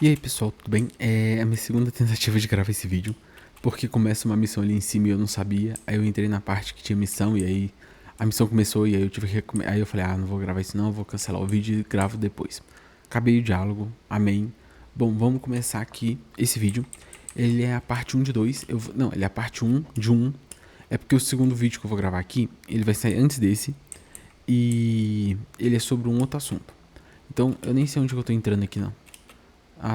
E aí pessoal, tudo bem? É a minha segunda tentativa de gravar esse vídeo, porque começa uma missão ali em cima e eu não sabia, aí eu entrei na parte que tinha missão e aí a missão começou e aí eu tive que aí eu falei, não vou gravar isso não, eu vou cancelar o vídeo e gravo depois. Acabei o diálogo, amém. Bom, vamos começar aqui esse vídeo. Ele é a parte 1 de 2, não, ele é a parte 1 de 1, é porque o segundo vídeo que eu vou gravar aqui, ele vai sair antes desse e ele é sobre um outro assunto. Então eu nem sei onde que eu tô entrando aqui não.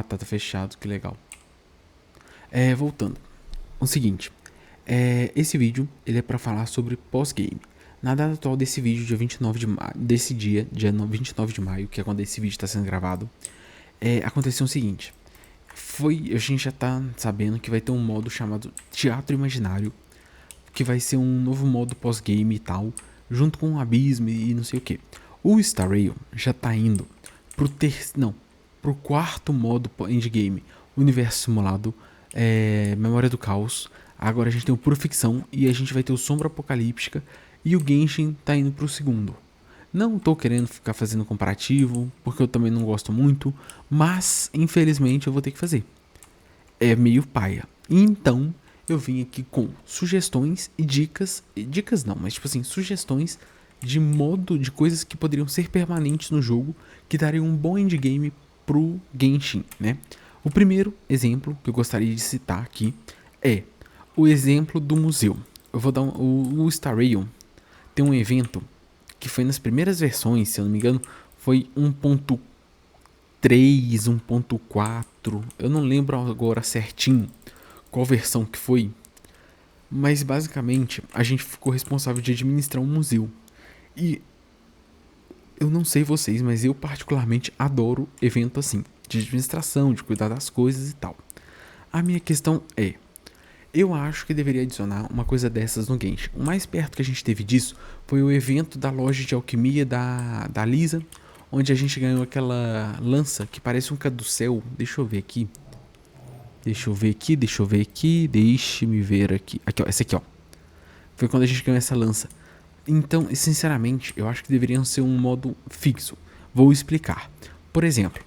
Tá fechado, que legal. Voltando. O seguinte, esse vídeo ele é para falar sobre pós-game. Na data atual desse vídeo, dia 29 de maio, desse dia 29 de maio, que é quando esse vídeo está sendo gravado, aconteceu o seguinte. A gente já tá sabendo que vai ter um modo chamado Teatro Imaginário, que vai ser um novo modo pós-game e tal, junto com o Abismo e não sei o que. O Star Rail já tá indo pro quarto modo endgame, Universo Simulado, Memória do Caos. Agora a gente tem o Puro Ficção e a gente vai ter o Sombra Apocalíptica e o Genshin tá indo pro segundo. Não tô querendo ficar fazendo comparativo, porque eu também não gosto muito, mas infelizmente eu vou ter que fazer. É meio paia. Então, eu vim aqui com sugestões e dicas. Dicas não, mas tipo assim, sugestões de modo de coisas que poderiam ser permanentes no jogo, que dariam um bom endgame pro Genshin, né? O primeiro exemplo que eu gostaria de citar aqui é o exemplo do museu. Eu vou dar o Star Rail tem um evento que foi nas primeiras versões, se eu não me engano, foi 1.3, 1.4, eu não lembro agora certinho qual versão que foi, mas basicamente a gente ficou responsável de administrar um museu. E eu não sei vocês, mas eu particularmente adoro evento assim, de administração, de cuidar das coisas e tal. A minha questão é, eu acho que deveria adicionar uma coisa dessas no Genshin. O mais perto que a gente teve disso foi o evento da loja de alquimia da Lisa, onde a gente ganhou aquela lança que parece um caducel. Deixa eu ver aqui. Deixe-me ver aqui. Aqui, ó, essa aqui, ó. Foi quando a gente ganhou essa lança. Então, sinceramente, eu acho que deveriam ser um modo fixo. Vou explicar. Por exemplo,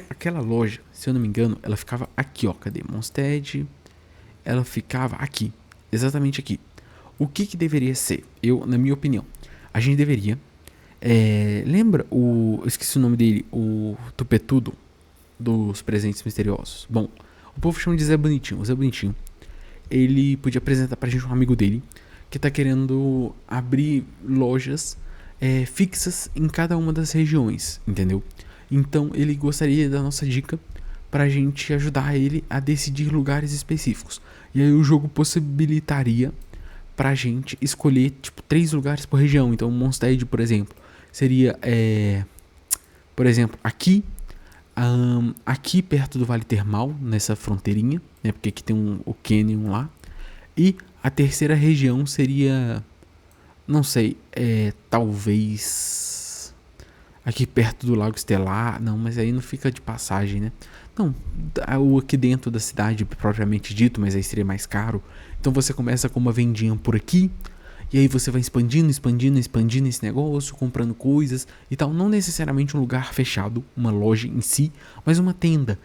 aquela loja, se eu não me engano, ela ficava aqui, ó. Cadê? Mondstadt. Ela ficava aqui. Exatamente aqui. O que deveria ser? Na minha opinião, a gente deveria... lembra eu esqueci o nome dele. O Tupetudo dos Presentes Misteriosos. Bom, o povo chama de Zé Bonitinho. O Zé Bonitinho, ele podia apresentar pra gente um amigo dele que tá querendo abrir lojas fixas em cada uma das regiões, entendeu? Então ele gostaria da nossa dica pra gente ajudar ele a decidir lugares específicos. E aí o jogo possibilitaria pra gente escolher tipo 3 lugares por região. Então Mondstadt, por exemplo, seria por exemplo, aqui perto do Vale Termal, nessa fronteirinha, né? Porque aqui tem o Canyon lá. E a terceira região seria, não sei, talvez aqui perto do Lago Estelar. Não, mas aí não fica de passagem, né? Não, o aqui dentro da cidade propriamente dito, mas aí seria mais caro. Então você começa com uma vendinha por aqui, e aí você vai expandindo esse negócio, comprando coisas e tal. Não necessariamente um lugar fechado, uma loja em si, mas uma tenda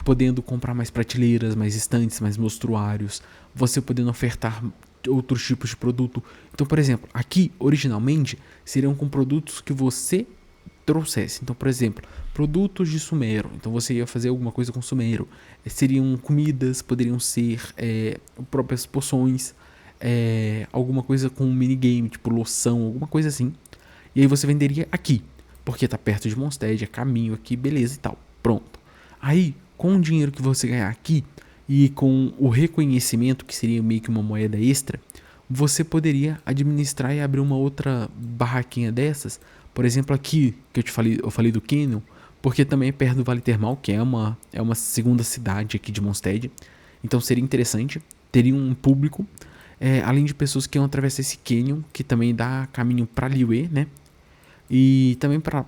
podendo comprar mais prateleiras, mais estantes, mais mostruários, você podendo ofertar outros tipos de produto. Então, por exemplo, aqui originalmente seriam com produtos que você trouxesse. Então, por exemplo, produtos de Sumero. Então você ia fazer alguma coisa com Sumero. Seriam comidas, poderiam ser próprias poções, alguma coisa com um minigame, tipo loção, alguma coisa assim. E aí você venderia aqui, porque tá perto de Mondstadt, é caminho aqui, beleza e tal. Pronto. Aí, com o dinheiro que você ganhar aqui e com o reconhecimento, que seria meio que uma moeda extra, você poderia administrar e abrir uma outra barraquinha dessas. Por exemplo, aqui que eu falei do Canyon, porque também é perto do Vale Termal, que é uma segunda cidade aqui de Mondstadt. Então seria interessante, teria um público, além de pessoas que iam atravessar esse Canyon, que também dá caminho para Liyue, né? E também para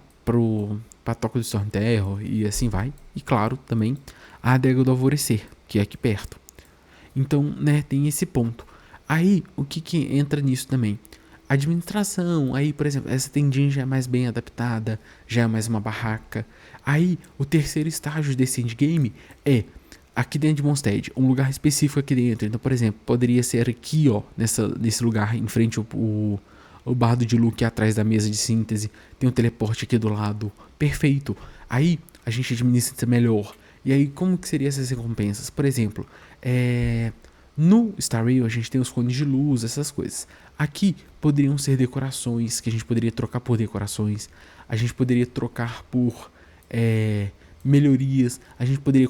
Toca do Storm Terror e assim vai. E claro, também a Adega do Alvorecer, que é aqui perto. Então, né, tem esse ponto. Aí, o que entra nisso também? Administração. Aí, por exemplo, essa tendinha já é mais bem adaptada, já é mais uma barraca. Aí, o terceiro estágio desse endgame é aqui dentro de Mondstadt, um lugar específico aqui dentro. Então, por exemplo, poderia ser aqui, ó, nesse lugar, em frente o bardo de Luke atrás da mesa de síntese. Tem um teleporte aqui do lado. Perfeito. Aí, a gente administra melhor. E aí, como que seriam essas recompensas? Por exemplo, no Star Rail a gente tem os cones de luz, essas coisas. Aqui poderiam ser decorações, que a gente poderia trocar por decorações. A gente poderia trocar por melhorias. A gente poderia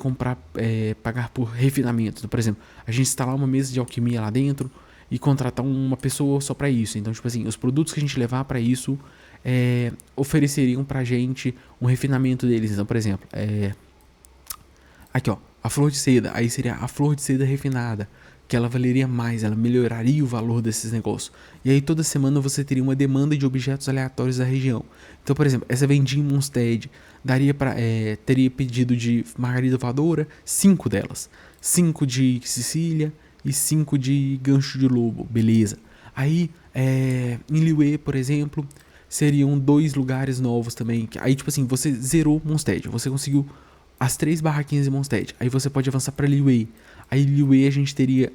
pagar por refinamentos. Então, por exemplo, a gente instalar uma mesa de alquimia lá dentro e contratar uma pessoa só para isso. Então, tipo assim, os produtos que a gente levar para isso ofereceriam pra gente um refinamento deles. Então, por exemplo, aqui, ó, a flor de seda. Aí seria a flor de seda refinada, que ela valeria mais, ela melhoraria o valor desses negócios. E aí toda semana você teria uma demanda de objetos aleatórios da região. Então, por exemplo, essa vendinha em Mondstadt teria pedido de margarida voadora, 5 delas. 5 de Sicília e 5 de gancho de lobo, beleza. Aí, em Liyue, por exemplo, seriam 2 lugares novos também. Aí, tipo assim, você zerou Mondstadt, você conseguiu as 3 barraquinhas de Mondstadt. Aí você pode avançar pra Liyue. Aí Liyue a gente teria...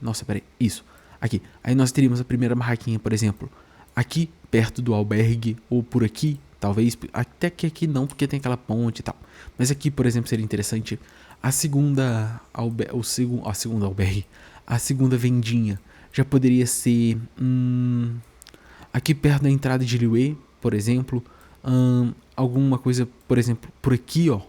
Nossa, peraí. Isso. Aqui. Aí nós teríamos a primeira barraquinha, por exemplo, aqui, perto do albergue. Ou por aqui, talvez. Até que aqui não, porque tem aquela ponte e tal. Mas aqui, por exemplo, seria interessante. A segunda albergue. A segunda vendinha. Já poderia ser... aqui perto da entrada de Liyue, por exemplo. Alguma coisa, por exemplo, por aqui, ó.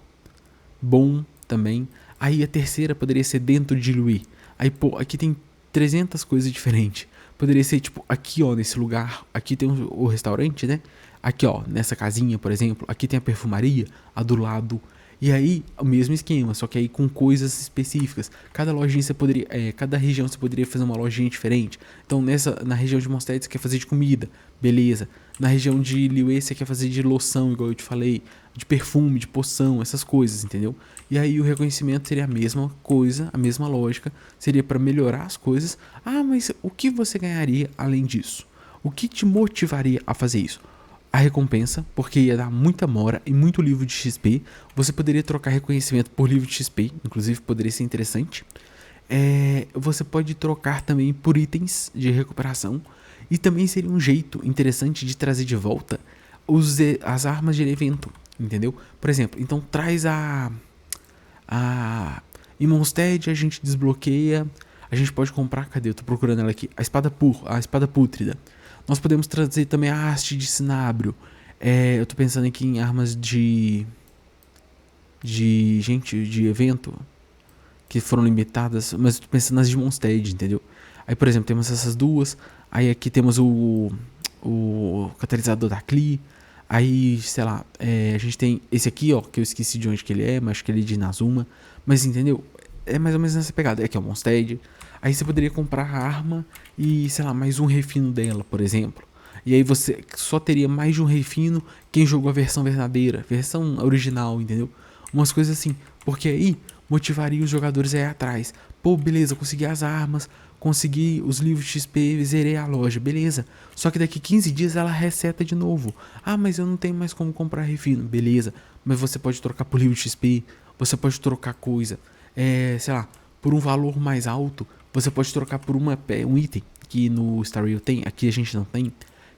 Bom também. Aí a terceira poderia ser dentro de Liyue. Aí, pô, aqui tem 300 coisas diferentes. Poderia ser, tipo, aqui, ó, nesse lugar. Aqui tem o restaurante, né? Aqui, ó, nessa casinha, por exemplo. Aqui tem a perfumaria, a do lado. E aí, o mesmo esquema, só que aí com coisas específicas. Cada lojinha você poderia... cada região você poderia fazer uma lojinha diferente. Então, na região de Mondstadt você quer fazer de comida. Beleza. Na região de Liyue você quer fazer de loção, igual eu te falei. De perfume, de poção, essas coisas, entendeu? E aí o reconhecimento seria a mesma coisa, a mesma lógica. Seria para melhorar as coisas. Ah, mas o que você ganharia além disso? O que te motivaria a fazer isso? A recompensa, porque ia dar muita mora e muito livro de XP. Você poderia trocar reconhecimento por livro de XP, inclusive poderia ser interessante. Você pode trocar também por itens de recuperação. E também seria um jeito interessante de trazer de volta as armas de evento, entendeu? Por exemplo, então traz em Mondstadt a gente desbloqueia. A gente pode comprar, cadê? Eu tô procurando ela aqui. A espada pútrida. Nós podemos trazer também a haste de Cinabrio. Eu tô pensando aqui em armas de evento que foram limitadas, mas eu tô pensando nas de Mondstadt, entendeu? Aí, por exemplo, temos essas duas. Aí aqui temos o catalisador da Klee. Aí, sei lá, a gente tem esse aqui, ó, que eu esqueci de onde que ele é, mas acho que ele é de Inazuma. Mas entendeu? É mais ou menos nessa pegada. Aqui é o Mondstadt. Aí você poderia comprar a arma e, sei lá, mais um refino dela, por exemplo. E aí você só teria mais de um refino quem jogou a versão verdadeira, versão original, entendeu? Umas coisas assim. Porque aí motivaria os jogadores a ir atrás. Pô, beleza, consegui as armas, consegui os livros XP, zerei a loja, beleza. Só que daqui 15 dias ela reseta de novo. Ah, mas eu não tenho mais como comprar refino, beleza. Mas você pode trocar por livro XP, você pode trocar coisa, sei lá, por um valor mais alto. Você pode trocar por um item que no Star Rail tem, aqui a gente não tem,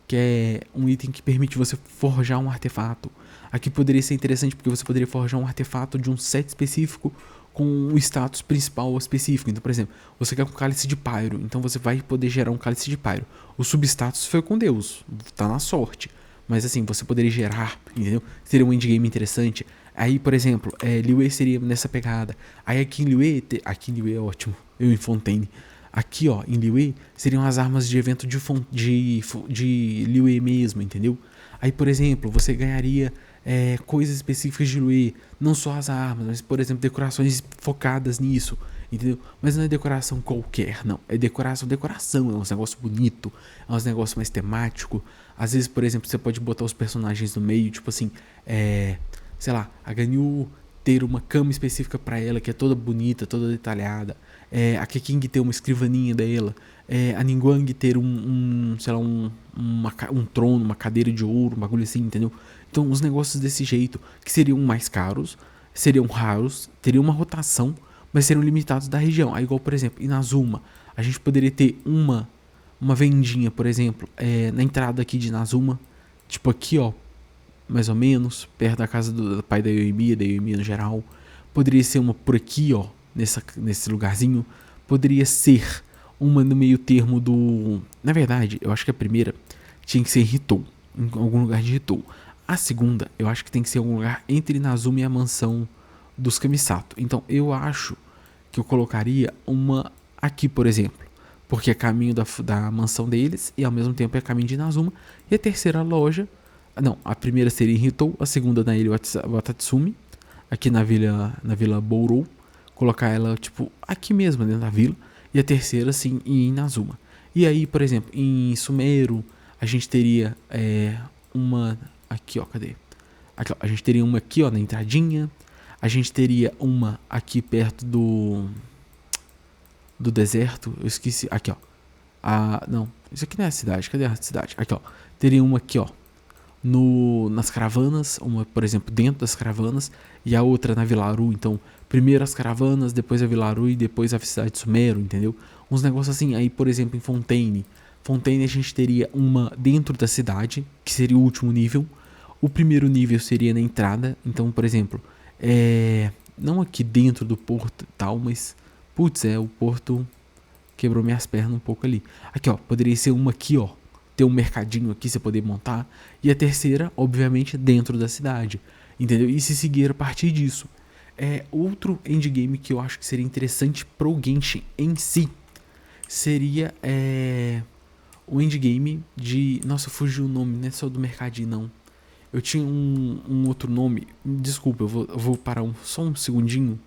que é um item que permite você forjar um artefato. Aqui poderia ser interessante porque você poderia forjar um artefato de um set específico com um status principal específico. Então, por exemplo, você quer um cálice de Pyro, então você vai poder gerar um cálice de Pyro. O substatus foi com Deus, tá na sorte. Mas assim, você poderia gerar, entendeu? Seria um endgame interessante. Aí, por exemplo, Liyue seria nessa pegada. Aí aqui em Liyue é ótimo, eu em Fontaine. Aqui, ó, em Liyue, seriam as armas de evento de Liyue mesmo, entendeu? Aí, por exemplo, você ganharia coisas específicas de Liyue, não só as armas, mas, por exemplo, decorações focadas nisso, entendeu? Mas não é decoração qualquer, não. É decoração, é um negócio bonito, é um negócio mais temático. Às vezes, por exemplo, você pode botar os personagens no meio, tipo assim, sei lá, a Ganyu ter uma cama específica pra ela, que é toda bonita, toda detalhada. A Keqing ter uma escrivaninha dela. A Ningguang ter sei lá, um trono, uma cadeira de ouro, um bagulho assim, entendeu? Então, os negócios desse jeito, que seriam mais caros, seriam raros, teriam uma rotação, mas seriam limitados da região. Aí, igual, por exemplo, Inazuma, a gente poderia ter uma vendinha, por exemplo, na entrada aqui de Inazuma, tipo aqui, ó, mais ou menos, perto da casa do pai da Yoimiya no geral. Poderia ser uma por aqui, ó, nesse lugarzinho. Poderia ser uma no meio termo do... Na verdade, eu acho que a primeira tinha que ser em Hitou, em algum lugar de Hitou. A segunda, eu acho que tem que ser em algum lugar entre Inazuma e a mansão dos Kamisato. Então, eu acho que eu colocaria uma aqui, por exemplo, porque é caminho da mansão deles e ao mesmo tempo é caminho de Inazuma. E a terceira loja, não, a primeira seria em Hitou, a segunda na ilha Watatsumi, aqui na vila Bourou, colocar ela tipo aqui mesmo dentro da vila, e a terceira sim em Inazuma. E aí, por exemplo, em Sumeru a gente teria uma aqui, ó, cadê? Aqui, ó, a gente teria uma aqui, ó, na entradinha. A gente teria uma aqui perto do deserto. Eu esqueci. Aqui, ó. Não, isso aqui não é a cidade. Cadê a cidade? Aqui, ó. Teria uma aqui, ó, nas caravanas, uma, por exemplo, dentro das caravanas, e a outra na Vilaru. Então, primeiro as caravanas, depois a Vilaru e depois a cidade de Sumeru, entendeu? Uns negócios assim. Aí, por exemplo, em Fontaine a gente teria uma dentro da cidade, que seria o último nível. O primeiro nível seria na entrada. Então, por exemplo, não aqui dentro do porto e tal, mas putz, o porto quebrou minhas pernas um pouco ali. Aqui, ó, poderia ser uma aqui, ó, ter um mercadinho aqui você poder montar. E a terceira, obviamente, dentro da cidade, entendeu? E se seguir a partir disso. Outro endgame que eu acho que seria interessante pro Genshin em si seria o endgame de... Nossa, fugiu o nome, não é só do mercadinho, não. Eu tinha um outro nome. Desculpa, eu vou parar só um segundinho.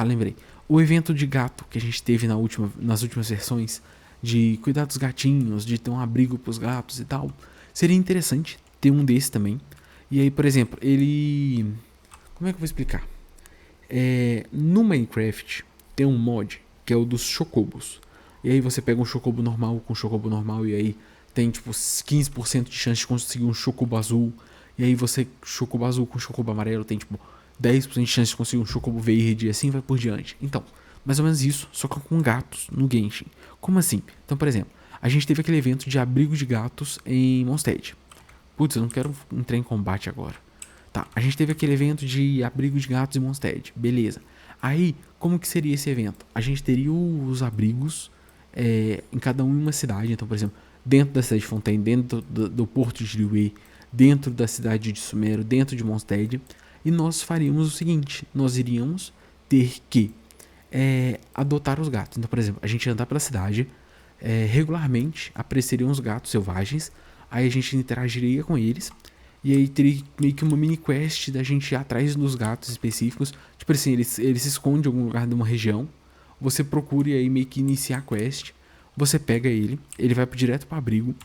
Lembrei. O evento de gato que a gente teve nas últimas versões, de cuidar dos gatinhos, de ter um abrigo pros gatos e tal. Seria interessante ter um desse também. E aí, por exemplo, ele... Como é que eu vou explicar? No Minecraft tem um mod que é o dos chocobos. E aí você pega um chocobo normal com um chocobo normal e aí tem tipo 15% de chance de conseguir um chocobo azul. E aí você, chocobo azul com chocobo amarelo, tem tipo 10% de chance de conseguir um chocobo verde e assim vai por diante. Então, mais ou menos isso, só que com gatos no Genshin. Como assim? Então, por exemplo, a gente teve aquele evento de abrigo de gatos em Mondstadt. Putz, eu não quero entrar em combate agora. Tá, a gente teve aquele evento de abrigo de gatos em Mondstadt. Beleza. Aí, como que seria esse evento? A gente teria os abrigos em cada uma cidade. Então, por exemplo, dentro da cidade de Fontaine, dentro do porto de Liyue, dentro da cidade de Sumeru, dentro de Mondstadt. E nós faríamos o seguinte, nós iríamos ter que adotar os gatos. Então, por exemplo, a gente ia andar pela cidade, regularmente apareceriam os gatos selvagens, aí a gente interagiria com eles, e aí teria meio que uma mini quest da gente ir atrás dos gatos específicos. Tipo assim, ele se esconde em algum lugar de uma região, você procura e aí meio que iniciar a quest, você pega ele vai direto para abrigo,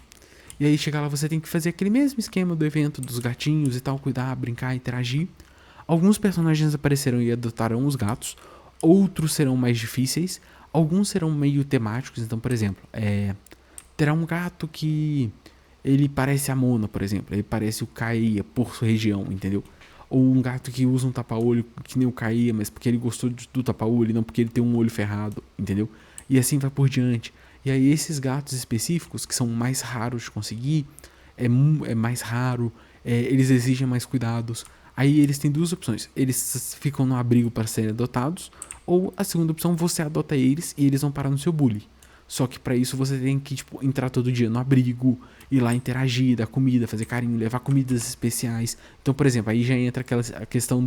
e aí chegar lá você tem que fazer aquele mesmo esquema do evento dos gatinhos e tal, cuidar, brincar, interagir. Alguns personagens aparecerão e adotarão os gatos, outros serão mais difíceis, alguns serão meio temáticos. Então, por exemplo, terá um gato que ele parece a Mona, por exemplo, ele parece o Kaia por sua região, entendeu? Ou um gato que usa um tapa-olho que nem o Kaia, mas porque ele gostou do tapa-olho, não porque ele tem um olho ferrado, entendeu? E assim vai por diante. E aí esses gatos específicos, que são mais raros de conseguir, é mais raro, eles exigem mais cuidados. Aí eles têm duas opções, eles ficam no abrigo para serem adotados, ou a segunda opção, você adota eles e eles vão parar no seu bully. Só que para isso você tem que entrar todo dia no abrigo, ir lá interagir, dar comida, fazer carinho, levar comidas especiais. Então, por exemplo, aí já entra a questão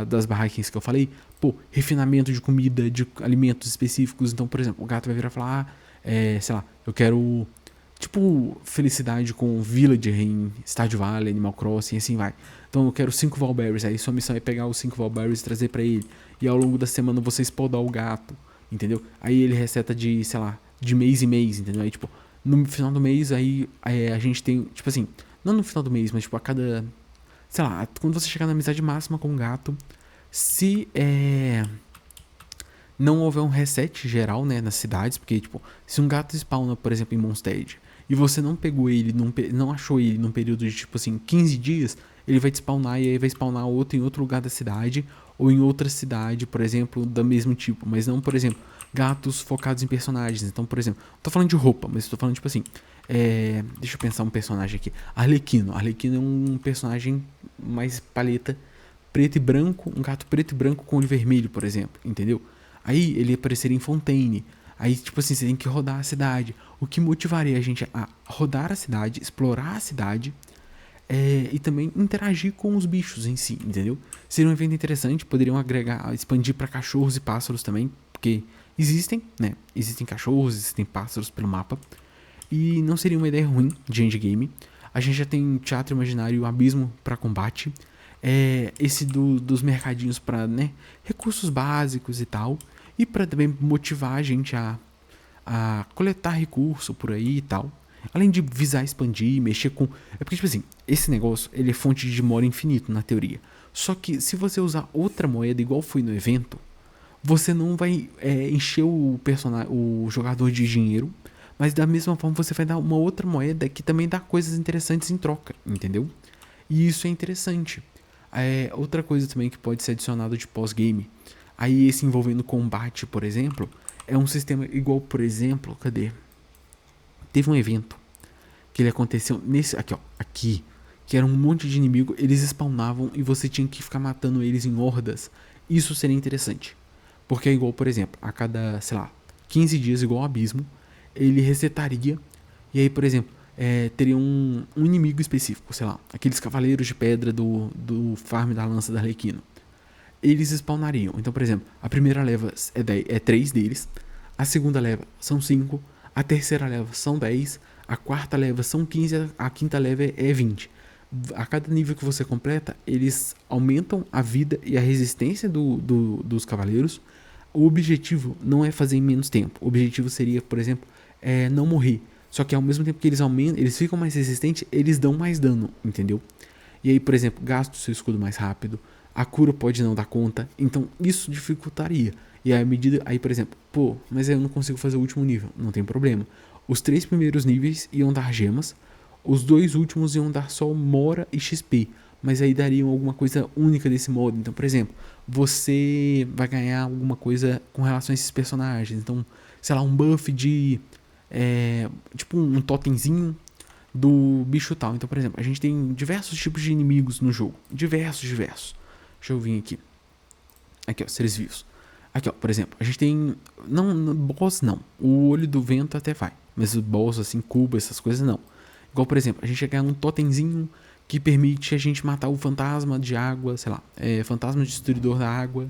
das barraquinhas que eu falei. Pô, refinamento de comida, de alimentos específicos. Então, por exemplo, o gato vai virar e falar, sei lá, eu quero tipo felicidade com Villager em Stardew Valley, Animal Crossing, assim vai. Então eu quero 5 Valberries, aí sua missão é pegar os 5 Valberries e trazer pra ele. E ao longo da semana você podar o gato, entendeu? Aí ele receta de, sei lá, de mês em mês, entendeu? Aí tipo, no final do mês aí a gente tem, tipo assim, não no final do mês, mas tipo a cada, sei lá, quando você chegar na amizade máxima com o gato, se não houver um reset geral, né, nas cidades, porque tipo, se um gato spawna, por exemplo, em Mondstadt, e você não pegou ele, não achou ele num período de tipo assim, 15 dias, ele vai te spawnar e aí vai spawnar outro em outro lugar da cidade ou em outra cidade, por exemplo, do mesmo tipo, mas não, por exemplo, gatos focados em personagens. Então, por exemplo, tô falando de roupa, mas tô falando tipo assim, deixa eu pensar um personagem aqui. Arlequino. Arlequino é um personagem mais paleta, preto e branco, um gato preto e branco com olho vermelho, por exemplo, entendeu? Aí ele apareceria em Fontaine. Aí, tipo assim, você tem que rodar a cidade. O que motivaria a gente a rodar a cidade, explorar a cidade e também interagir com os bichos em si, entendeu? Seria um evento interessante, poderiam agregar, expandir para cachorros e pássaros também, porque existem, né? Existem cachorros, existem pássaros pelo mapa. E não seria uma ideia ruim de endgame. A gente já tem Teatro Imaginário e o Abismo para combate. Esse dos mercadinhos para, né, recursos básicos e tal. E para também motivar a gente a coletar recurso por aí e tal. Além de visar expandir, mexer com... É porque, tipo assim, esse negócio, ele é fonte de moeda infinito, na teoria. Só que se você usar outra moeda, igual foi no evento, você não vai encher o jogador de dinheiro, mas da mesma forma você vai dar uma outra moeda que também dá coisas interessantes em troca, entendeu? E isso é interessante. Outra coisa também que pode ser adicionado de pós-game, aí esse envolvendo combate, por exemplo, é um sistema igual, por exemplo, cadê? Teve um evento que ele aconteceu nesse aqui, ó, aqui, que era um monte de inimigo, eles spawnavam e você tinha que ficar matando eles em hordas. Isso seria interessante. Porque é igual, por exemplo, a cada, sei lá, 15 dias, igual o Abismo, ele resetaria. E aí, por exemplo, teria um inimigo específico, sei lá, aqueles cavaleiros de pedra do farm da lança da Arlequino. Eles spawnariam. Então, por exemplo, a primeira leva é 3 deles, a segunda leva são 5, a terceira leva são 10, a quarta leva são 15, a quinta leva é 20. A cada nível que você completa, eles aumentam a vida e a resistência dos cavaleiros. O objetivo não é fazer em menos tempo. O objetivo seria, por exemplo, não morrer. Só que ao mesmo tempo que eles aumentam, eles ficam mais resistentes, eles dão mais dano, entendeu? E aí, por exemplo, gasta o seu escudo mais rápido, a cura pode não dar conta, então isso dificultaria. E aí, à medida, aí, por exemplo, mas eu não consigo fazer o último nível, não tem problema. Os 3 primeiros níveis iam dar gemas, os 2 últimos iam dar só mora e XP, mas aí dariam alguma coisa única desse modo. Então, por exemplo, você vai ganhar alguma coisa com relação a esses personagens. Então, sei lá, um buff de tipo um totemzinho do bicho tal. Então, por exemplo, a gente tem diversos tipos de inimigos no jogo. Diversos. Deixa eu vir aqui. Aqui, ó, seres vivos. Aqui, ó, por exemplo, a gente tem... Não, boss não. O olho do vento até vai. Mas os boss, assim, cubo, essas coisas não. Igual, por exemplo, a gente ganha um totemzinho que permite a gente matar o fantasma de água, sei lá, fantasma destruidor da água,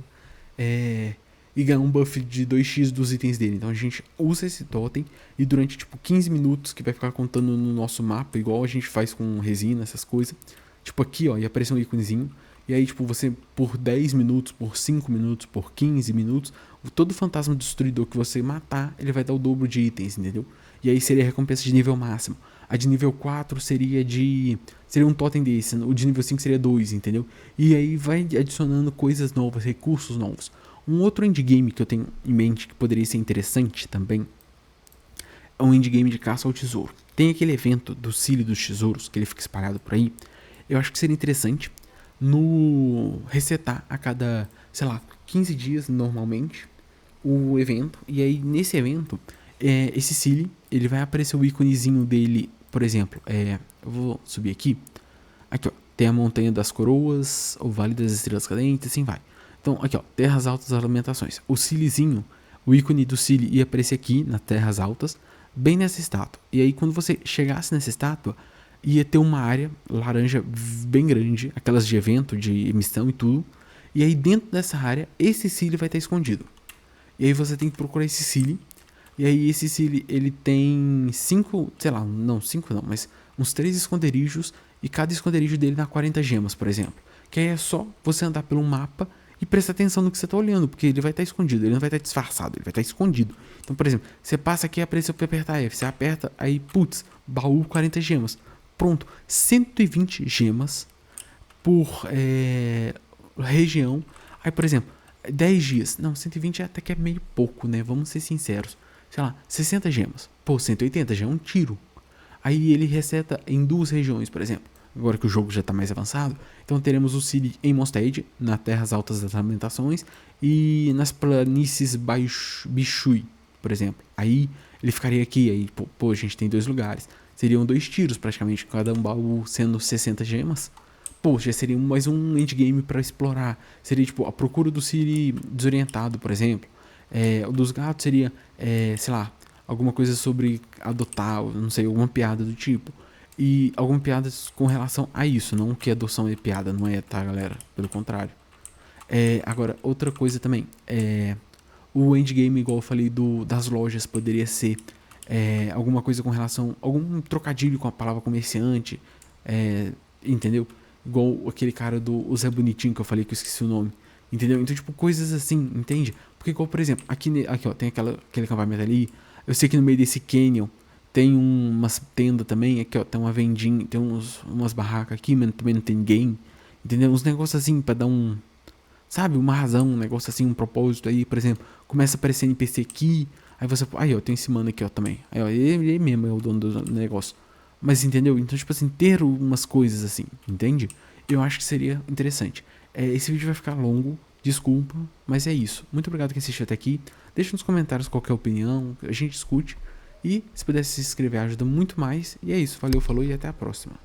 e ganhar um buff de 2x dos itens dele. Então a gente usa esse totem e durante tipo 15 minutos, que vai ficar contando no nosso mapa, igual a gente faz com resina, essas coisas. Tipo aqui, ó, e aparece um íconezinho. E aí, tipo, você por 10 minutos, por 5 minutos, por 15 minutos, todo fantasma destruidor que você matar, ele vai dar o dobro de itens, entendeu? E aí seria a recompensa de nível máximo. A de nível 4 seria um totem desse. O de nível 5 seria 2, entendeu? E aí vai adicionando coisas novas, recursos novos. Um outro endgame que eu tenho em mente que poderia ser interessante também é um endgame de caça ao tesouro. Tem aquele evento do Cílio dos Tesouros, que ele fica espalhado por aí. Eu acho que seria interessante no resetar a cada, sei lá, 15 dias normalmente o evento. E aí nesse evento, esse Cílio, ele vai aparecer o íconezinho dele, por exemplo, eu vou subir aqui. Aqui, ó, tem a Montanha das Coroas, o Vale das Estrelas Cadentes, assim vai. Então, aqui, ó, Terras Altas Lamentações. O Cilizinho, o ícone do Cili ia aparecer aqui, nas Terras Altas, bem nessa estátua. E aí, quando você chegasse nessa estátua, ia ter uma área laranja bem grande, aquelas de evento, de emissão e tudo. E aí, dentro dessa área, esse Cili vai estar escondido. E aí, você tem que procurar esse Cili. E aí, esse Cili, ele tem 5, sei lá, não, 5 não, mas uns 3 esconderijos. E cada esconderijo dele dá 40 gemas, por exemplo. Que aí é só você andar pelo mapa e prestar atenção no que você está olhando, porque ele vai estar escondido, ele não vai estar disfarçado, ele vai estar escondido. Então, por exemplo, você passa aqui, apareceu para apertar F, você aperta, aí, putz, baú 40 gemas. Pronto, 120 gemas por região. Aí, por exemplo, 10 dias. Não, 120 até que é meio pouco, né? Vamos ser sinceros. Sei lá, 60 gemas. Pô, 180 já é um tiro. Aí ele reseta em 2 regiões, por exemplo. Agora que o jogo já está mais avançado, então teremos o Ciri em Mondstadt, nas terras altas das lamentações, e nas planícies Bichui, por exemplo. Aí ele ficaria aqui, aí pô, a gente tem 2 lugares. Seriam 2 tiros praticamente, cada um baú sendo 60 gemas. Pô, já seria mais um endgame para explorar. Seria tipo a procura do Ciri desorientado, por exemplo. O dos gatos seria, sei lá, alguma coisa sobre adotar, não sei, alguma piada do tipo. E alguma piada com relação a isso, não que adoção é piada, não é, tá, galera? Pelo contrário. Agora, outra coisa também, o endgame, igual eu falei, das lojas, poderia ser alguma coisa com relação, algum trocadilho com a palavra comerciante, entendeu? Igual aquele cara do Zé Bonitinho que eu falei que eu esqueci o nome, entendeu? Então, tipo, coisas assim, entende? Porque, igual, por exemplo, aqui ó, tem aquele acampamento ali, eu sei que no meio desse canyon tem umas tendas também, aqui ó, tem uma vendinha, tem umas barracas aqui, mas também não tem ninguém, entendeu? Uns negócios assim pra dar sabe, uma razão, um negócio assim, um propósito aí, por exemplo, começa a aparecer NPC aqui, aí você, aí ó, tem esse mano aqui ó também, aí ó, ele mesmo é o dono do negócio, mas entendeu? Então, tipo assim, ter umas coisas assim, entende? Eu acho que seria interessante. Esse vídeo vai ficar longo, desculpa, mas é isso. Muito obrigado que assistiu até aqui. Deixa nos comentários qual que é a opinião, a gente discute. E se pudesse se inscrever ajuda muito mais. E é isso, valeu, falou e até a próxima.